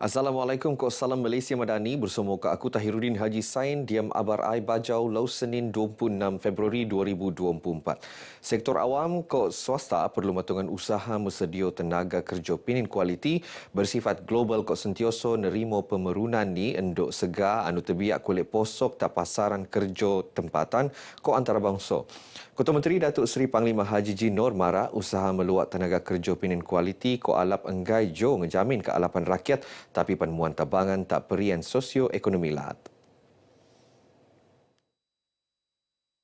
Assalamualaikum, Kak Salam Malaysia Madani bersama Kak aku Tahiruddin Haji Sain, Diam Abar Ai Bajau, Lau Senin 26 Februari 2024. Sektor awam kok swasta perlu matungan usaha mesedio tenaga kerja pinin kualiti bersifat global kok sentioso nerimo pemerunan ni endok segar anu terbiak kulit posok tak pasaran kerja tempatan kok antarabangsa. Ketua Menteri Datuk Seri Panglima Haji Ji Nur Mara usaha meluat tenaga kerja pinin kualiti ko alap enggai jo ngejamin kealapan rakyat tapi penemuan tabangan tak perian sosio-ekonomi lahat.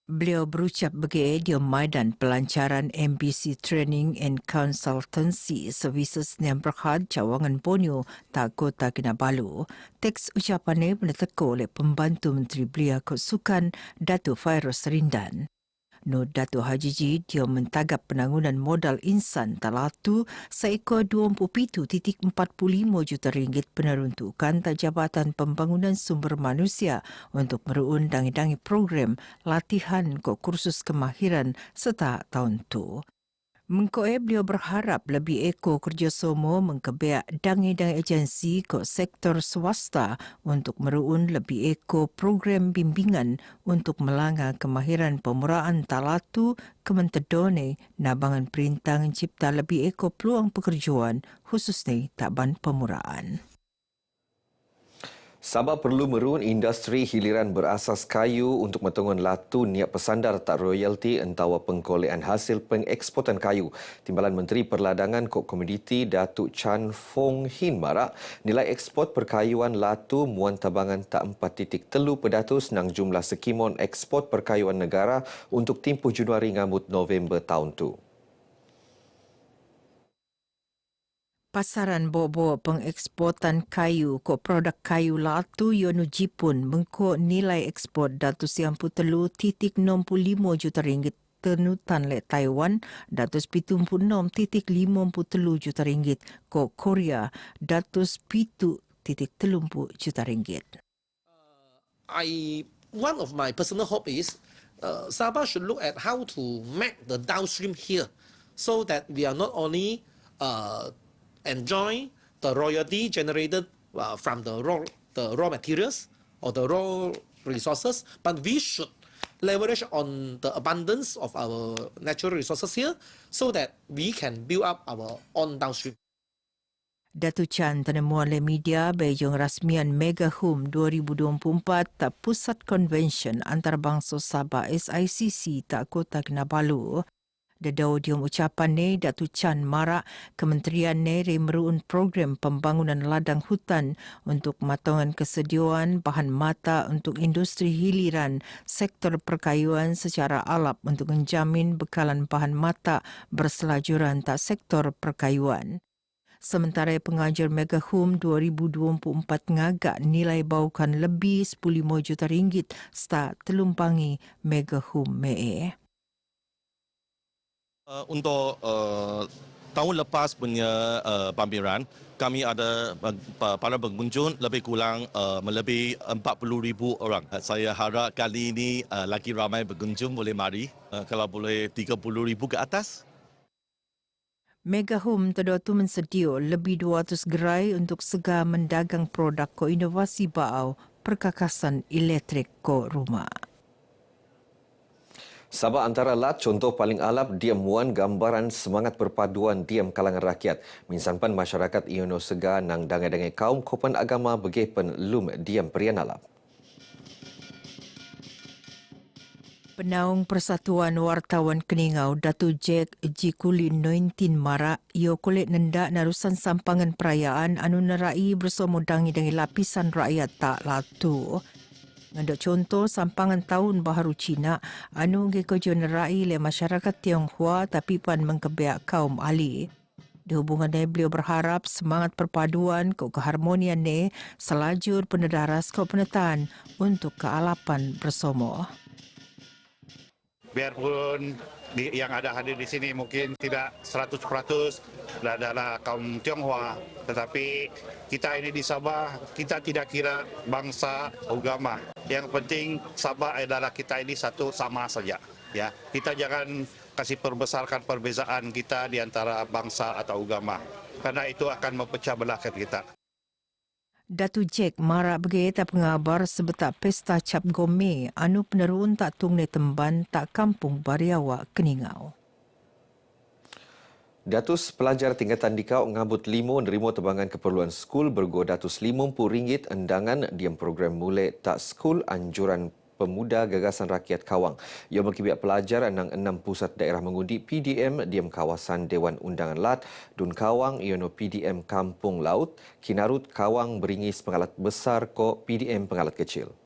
Beliau berucap begitu di Maidan Pelancaran MBC Training and Consultancy Services yang Berhad Cawangan Borneo tak Kota Kinabalu. Teks ucapannya meneteko oleh Pembantu Menteri Belia Kesukan Datuk Fairuz Rindan. Nur Datuk Haji Ji dia mentagap penangunan modal insan talatu seekor RM27.45 juta peneruntukan Jabatan Pembangunan Sumber Manusia untuk meruun dangi-dangi program latihan ke kursus kemahiran serta tahun tu. Mengkoe beliau berharap lebih eko kerjasama mengkebiak dangi-dangi agensi ke sektor swasta untuk meruun lebih eko program bimbingan untuk melanggar kemahiran pemuraan talatu kementedone nabangan perintah cipta lebih eko peluang pekerjaan khususnya taban pemuraan. Sabah perlu meruun industri hiliran berasas kayu untuk metongon latu niat pesandar tak royalti entawa pengkolean hasil pengeksportan kayu. Timbalan Menteri Perladangan Kok Komoditi Datuk Chan Fong Hin marak nilai ekspor perkayuan latu muan tabangan tak 4.3% nang jumlah sekimon ekspor perkayuan negara untuk timpuh Januari ngamut November tahun tu. Pasaran bawa-bawa pengeksportan kayu ke produk kayu latu Yonu Jipun mengko nilai ekspor RM193.65 juta tenutan le Taiwan RM176.53 juta ke Korea RM7.30 juta. One of my personal hope is Sabah should look at how to make the downstream here so that we are not only enjoy the royalty generated from the raw materials or the raw resources, but we should leverage on the abundance of our natural resources here so that we can build up our own downstream. Datuk Chan tenemuan oleh media Beijing rasmian Mega Home 2024 tak Pusat Konvensyen Antarabangsa Sabah SICC tak Kota Kinabalu. Dedau dium ucapan ni Datuk Chan marak kementerian ni meruun program pembangunan ladang hutan untuk matongan kesediaan bahan mata untuk industri hiliran sektor perkayuan secara alap untuk menjamin bekalan bahan mata berselajuran tak sektor perkayuan. Sementara pengajar Mega Home 2024 ngagak nilai baukan lebih RM15 juta serta telumpangi Mega Home ME. Untuk tahun lepas punya pameran, kami ada para pengunjung lebih kurang melebihi 40,000 orang. Saya harap kali ini lagi ramai pengunjung boleh mari, kalau boleh 30,000 ke atas. Mega Home terdapat mensedia lebih 200 gerai untuk segar mendagang produk ko inovasi bau perkakasan elektrik ko rumah. Sabah antara lat contoh paling alap diam muan gambaran semangat perpaduan diam kalangan rakyat. Minsanpan masyarakat iono segar nang dangai-dangai kaum kopan agama begih lum diam perian alap. Penaung Persatuan Wartawan Keningau Datuk Jack Jikulin 19 marak ia kulit nendak narusan sampangan perayaan anu nerai bersama dangi-dangi lapisan rakyat tak latu. Ngandak contoh sampangan tahun baharu Cina anu gekojo nerai le masyarakat Tionghoa tapi pan mengkebiak kaum ahli. Di hubungan ini beliau berharap semangat perpaduan ke keharmonian ni selajur penedaras ke penetaan untuk kealapan bersama. Biarpun yang ada hadir di sini mungkin tidak 100% adalah kaum Tionghoa, tetapi kita ini di Sabah, kita tidak kira bangsa, agama. Yang penting Sabah adalah kita ini satu sama saja. Ya, kita jangan kasih perbesarkan perbezaan kita di antara bangsa atau agama, karena itu akan memecah belahkan kita. Datu Jack marak bagi tak pengabar sebetak pesta cap gome anu penerun tak tungne temban tak kampung Bariawa Keningau. Datus pelajar tingkatan dikau ngabut limo nerima tebangan keperluan skul bergo RM50 endangan diam program mulai tak skul anjuran Pemuda Gagasan Rakyat Kawang. Ia berkibiak pelajar anang 6 pusat daerah mengundi PDM diam kawasan Dewan Undangan Lat, Dun Kawang iono PDM Kampung Laut, Kinarut Kawang beringis pengalat besar ko PDM pengalat kecil.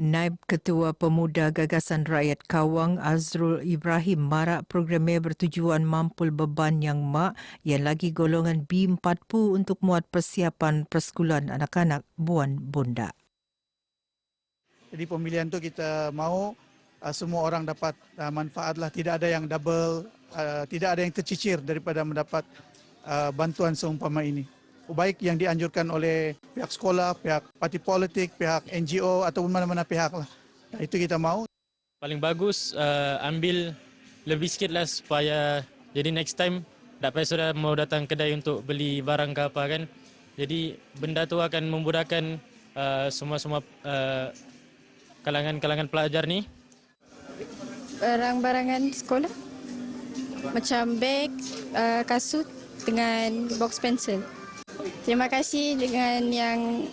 Naib Ketua Pemuda Gagasan Rakyat Kawang Azrul Ibrahim marak programnya bertujuan mampul beban yang mak yang lagi golongan B40 untuk muat persiapan persekulan anak-anak Buan Bunda. Jadi pemilihan itu kita mahu semua orang dapat manfaatlah, tidak ada yang double, tidak ada yang tercicir daripada mendapat bantuan seumpama ini. Baik yang dianjurkan oleh pihak sekolah, pihak parti politik, pihak NGO ataupun mana-mana pihak lah. Nah, itu kita mahu. Paling bagus ambil lebih sikit lah supaya jadi next time tak payah sudah mau datang kedai untuk beli barang ke apa kan. Jadi benda tu akan memudahkan semua kalangan-kalangan pelajar ni. Barang-barangan sekolah macam beg, kasut dengan box pencil. Terima kasih dengan yang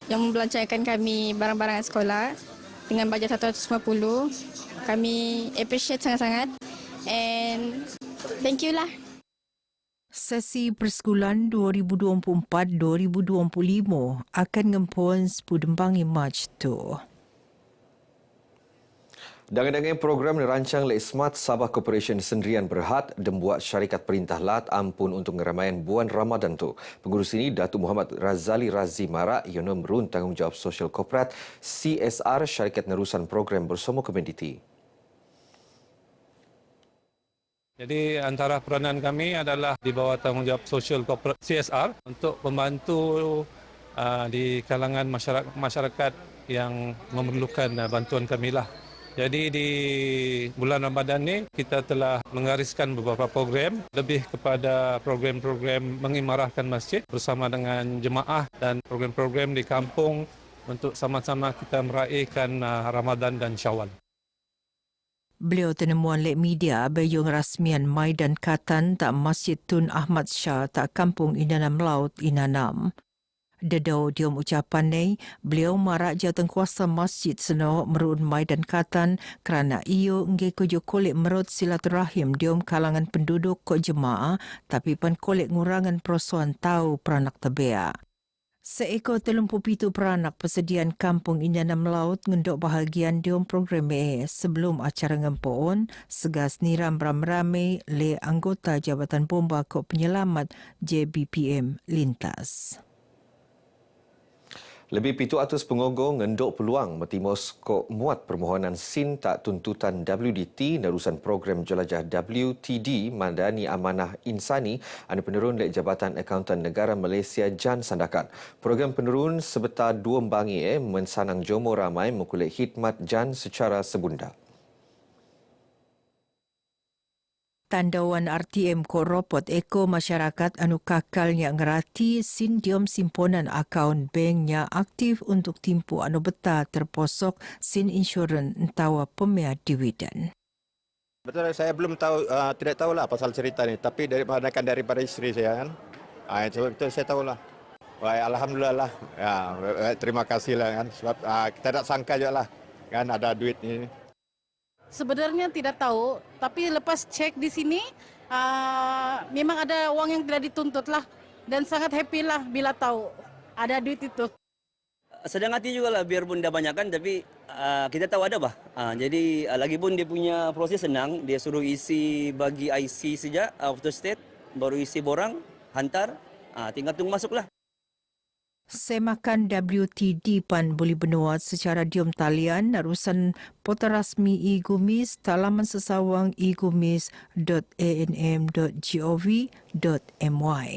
membelanjakan kami barang-barangan sekolah dengan bajet 150. Kami appreciate sangat-sangat and thank you lah. Sesi persekulan 2024-2025 akan ngempon sepudembangi Mac tu. Dangan-dangan program dirancang oleh Smart Sabah Corporation Sendirian Berhad dan buat syarikat perintah Lat ampun untuk ngeramaian bulan Ramadan tu. Pengurus ini Datuk Muhammad Razali Razi Marak ia merun tanggungjawab sosial korporat CSR syarikat nerusan program bersama komuniti. Jadi antara peranan kami adalah di bawah tanggungjawab sosial korporat CSR untuk membantu di kalangan masyarakat yang memerlukan bantuan kami lah. Jadi di bulan Ramadan ni kita telah menggariskan beberapa program lebih kepada program-program mengimarahkan masjid bersama dengan jemaah dan program-program di kampung untuk sama-sama kita meraihkan Ramadan dan Syawal. Beliau tenemuan lek media bayung rasmian Maidan Katan tak Masjid Tun Ahmad Shah tak Kampung Inanam Laut Inanam. Dedau diom ucapan ni, beliau marak jawatankuasa masjid seno merun Maidan Katan kerana iyo nge kojo kolek merut silaturahim diom kalangan penduduk kok jemaah tapi pan kolek ngurangan persoalan tahu peranak tebea. Seekor 37 peranak persediaan Kampung Inanam Laut ngendok bahagian diom program sebelum acara ngempoon segas niram ramai le anggota Jabatan Bomba Kok Penyelamat JBPM Lintas. Lebih 700 pengogong ngendok peluang metimos kok muat permohonan SIN tak tuntutan WDT nerusan program jelajah WTD Madani Amanah Insani anu penurun lek Jabatan Akauntan Negara Malaysia Jan Sandakan. Program penurun sebetar 2 bangi mensanang jomo ramai mengkulik khidmat Jan secara sebunda. Tandauan RTM ko ropot eko masyarakat anu kakal yang ngerati sin diom simponan akaun bank yang aktif untuk timpu anu beta terposok sin insurans entawa pemia dividen. Betul, saya belum tahu, tidak tahulah pasal cerita ni, tapi daripada isteri saya kan, itu saya tahulah. Baik, alhamdulillah lah, ya, terima kasih lah kan, sebab kita tak sangka juga lah kan ada duit ni. Sebenarnya tidak tahu, tapi lepas cek di sini memang ada uang yang tidak dituntut lah dan sangat happy lah bila tahu ada duit itu. Sedang hati juga lah biarpun dah banyak kan, tapi kita tahu ada bah. Jadi lagi pun dia punya proses senang, dia suruh isi bagi IC saja, out of state, baru isi borang, hantar, tinggal tunggu masuk lah. Semakan WTD pan boleh benua secara diom talian narusan portal rasmi e-Gumis talaman sesawang egumis.anm.gov.my.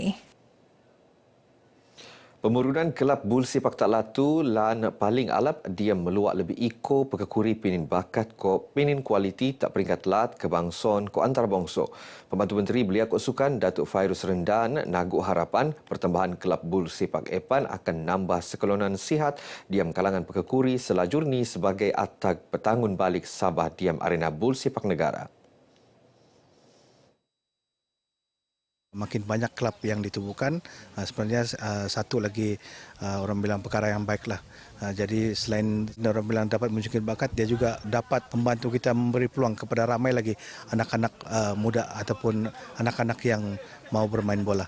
Pemurunan kelab bul sepak taklatu lan paling alap dia meluak lebih iko pekekuri pinin bakat ko pinin kualiti tak peringkat lat kebangson ko antarabangsa. Pembantu Menteri Belia Kok Sukan Datuk Fairuz Rendan naguk harapan pertambahan kelab bul sepak Epan akan nambah sekelonan sihat diam kalangan pekekuri selajur ni sebagai atag petangun balik Sabah diam arena bul sepak negara. Makin banyak kelab yang ditubuhkan, sebenarnya satu lagi orang bilang perkara yang baiklah. Jadi selain orang bilang dapat menunjukkan bakat, dia juga dapat membantu kita memberi peluang kepada ramai lagi anak-anak muda ataupun anak-anak yang mau bermain bola.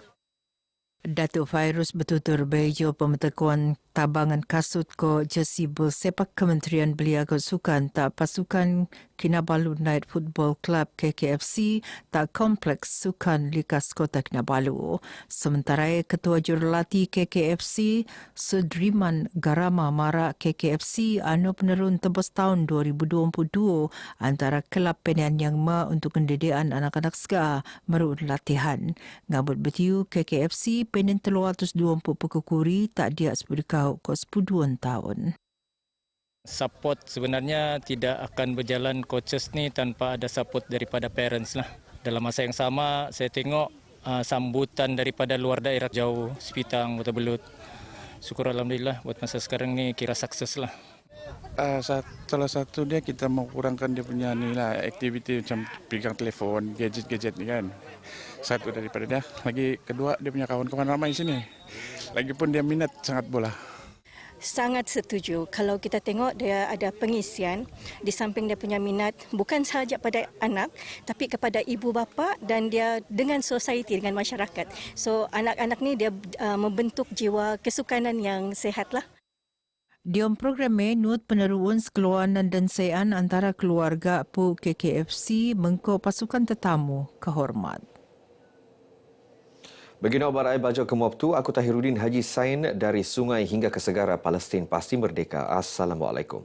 Datuk Fairuz bertutur bejo pembentukan tabangan kasut ko jersey bul sepak Kementerian Belia Kok Sukan tak pasukan Kinabalu Night Football Club KKFC tak kompleks sukan Likas Kota Kinabalu. Sementara Ketua Jurulatih KKFC Sudriman Garama marak KKFC anu penerun tebus tahun 2022 antara kelab penian yang untuk pendidikan anak-anak SKA merun latihan. Ngabut betiu KKFC penian 320 pekukuri tak dia sepuluh kau ko 10 tahun. Support sebenarnya tidak akan berjalan coaches ni tanpa ada support daripada parents lah. Dalam masa yang sama saya tengok sambutan daripada luar daerah jauh Sepitang, Kota Belud. Syukur alhamdulillah buat masa sekarang ni kira sukses lah. Salah satu dia kita mau kurangkan dia punya ni lah aktiviti macam pegang telefon, gadget-gadget ni kan. Satu daripada dia. Lagi kedua dia punya kawan-kawan ramai sini. Lagipun dia minat sangat bola. Sangat setuju. Kalau kita tengok dia ada pengisian di samping dia punya minat bukan sahaja pada anak tapi kepada ibu bapa dan dia dengan society, dengan masyarakat. So anak-anak ni dia membentuk jiwa kesukanan yang sehatlah. Diom program menut peneruan sekeluaran dan sayan antara keluarga pu KKFC mengko pasukan tetamu kehormat. Begina Abar Bajau ke Muabtu, aku Tahiruddin Haji Sain dari Sungai hingga ke Segara Palestin pasti merdeka. Assalamualaikum.